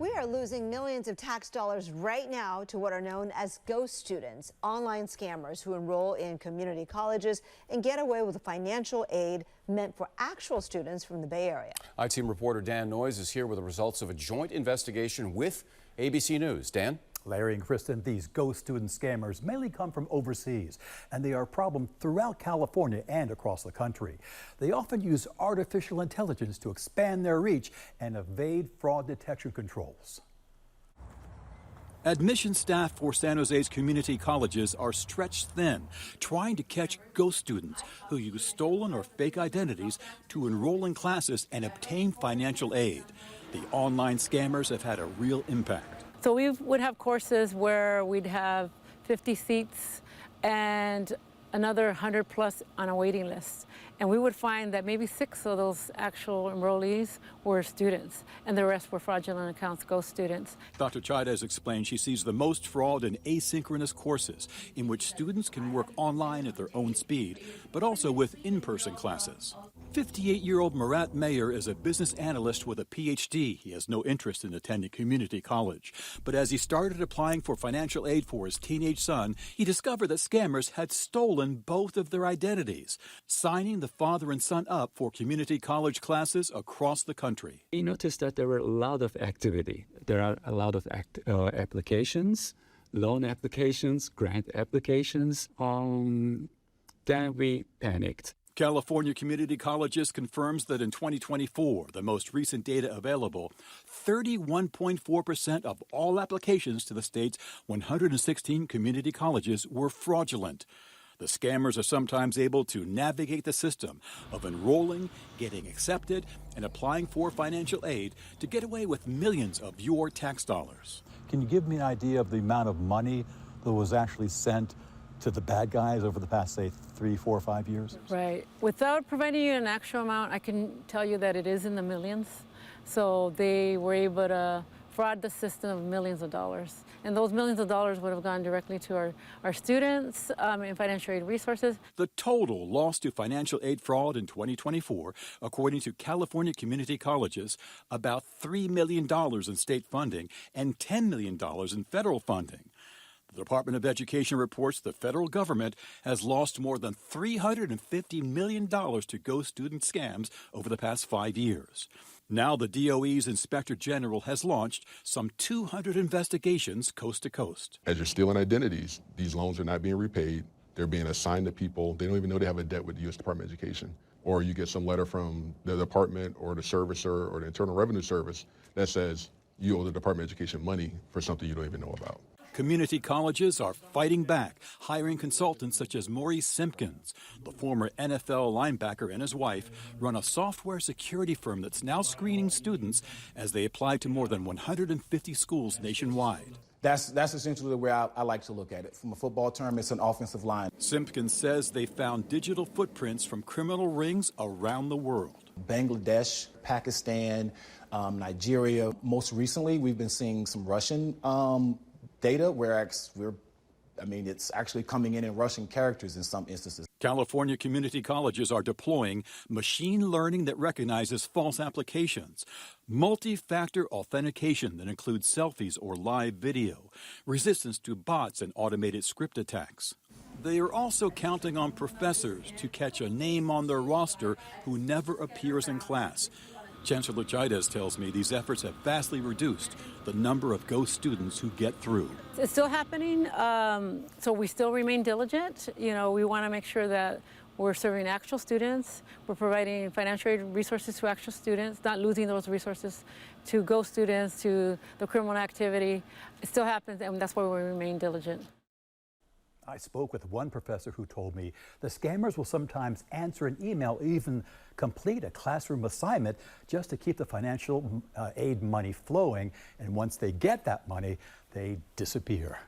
We are losing millions of tax dollars right now to what are known as ghost students, online scammers who enroll in community colleges and get away with financial aid meant for actual students from the Bay Area. I-Team reporter Dan Noyes is here with the results of a joint investigation with ABC News. Dan? Larry and Kristen, these ghost student scammers mainly come from overseas, and they are a problem throughout California and across the country. They often use artificial intelligence to expand their reach and evade fraud detection controls. Admission staff for San Jose's community colleges are stretched thin, trying to catch ghost students who use stolen or fake identities to enroll in classes and obtain financial aid. The online scammers have had a real impact. So we would have courses where we'd have 50 seats and another 100 plus on a waiting list. And we would find that maybe 6 of those actual enrollees were students, and the rest were fraudulent accounts, ghost students. Dr. Chaidez explained she sees the most fraud in asynchronous courses, in which students can work online at their own speed, but also with in-person classes. 58-year-old Murat Mayer is a business analyst with a PhD. He has no interest in attending community college. But as he started applying for financial aid for his teenage son, he discovered that scammers had stolen both of their identities, signing the father and son up for community college classes across the country. We noticed that there were a lot of activity. There are a lot of applications, loan applications, grant applications. Then we panicked. California Community Colleges confirms that in 2024, the most recent data available, 31.4% of all applications to the state's 116 community colleges were fraudulent. The scammers are sometimes able to navigate the system of enrolling, getting accepted, and applying for financial aid to get away with millions of your tax dollars. Can you give me an idea of the amount of money that was actually sent to the bad guys over the past, say, 3, 4, 5 years? Right. Without providing you an actual amount, I can tell you that it is in the millions. So they were able to fraud the system of millions of dollars. And those millions of dollars would have gone directly to our students in financial aid resources. The total loss to financial aid fraud in 2024, according to California Community Colleges, about $3 million in state funding and $10 million in federal funding. The Department of Education reports the federal government has lost more than $350 million to ghost student scams over the past 5 years. Now the DOE's Inspector General has launched some 200 investigations coast to coast. As you're stealing identities, these loans are not being repaid. They're being assigned to people. They don't even know they have a debt with the U.S. Department of Education. Or you get some letter from the department or the servicer or the Internal Revenue Service that says you owe the Department of Education money for something you don't even know about. Community colleges are fighting back, hiring consultants such as Maurice Simpkins. The former NFL linebacker and his wife run a software security firm that's now screening students as they apply to more than 150 schools nationwide. That's essentially the way I like to look at it. From a football term, it's an offensive line. Simpkins says they found digital footprints from criminal rings around the world. Bangladesh, Pakistan, Nigeria. Most recently, we've been seeing some Russian data where it's actually coming in Russian characters in some instances. California community colleges are deploying machine learning that recognizes false applications, multi-factor authentication that includes selfies or live video, resistance to bots and automated script attacks. They are also counting on professors to catch a name on their roster who never appears in class. Chancellor Chaidez tells me these efforts have vastly reduced the number of ghost students who get through. It's still happening, so we still remain diligent. You know, we want to make sure that we're serving actual students, we're providing financial aid resources to actual students, not losing those resources to ghost students, to the criminal activity. It still happens, and that's why we remain diligent. I spoke with one professor who told me the scammers will sometimes answer an email, even complete a classroom assignment just to keep the financial aid money flowing. And once they get that money, they disappear.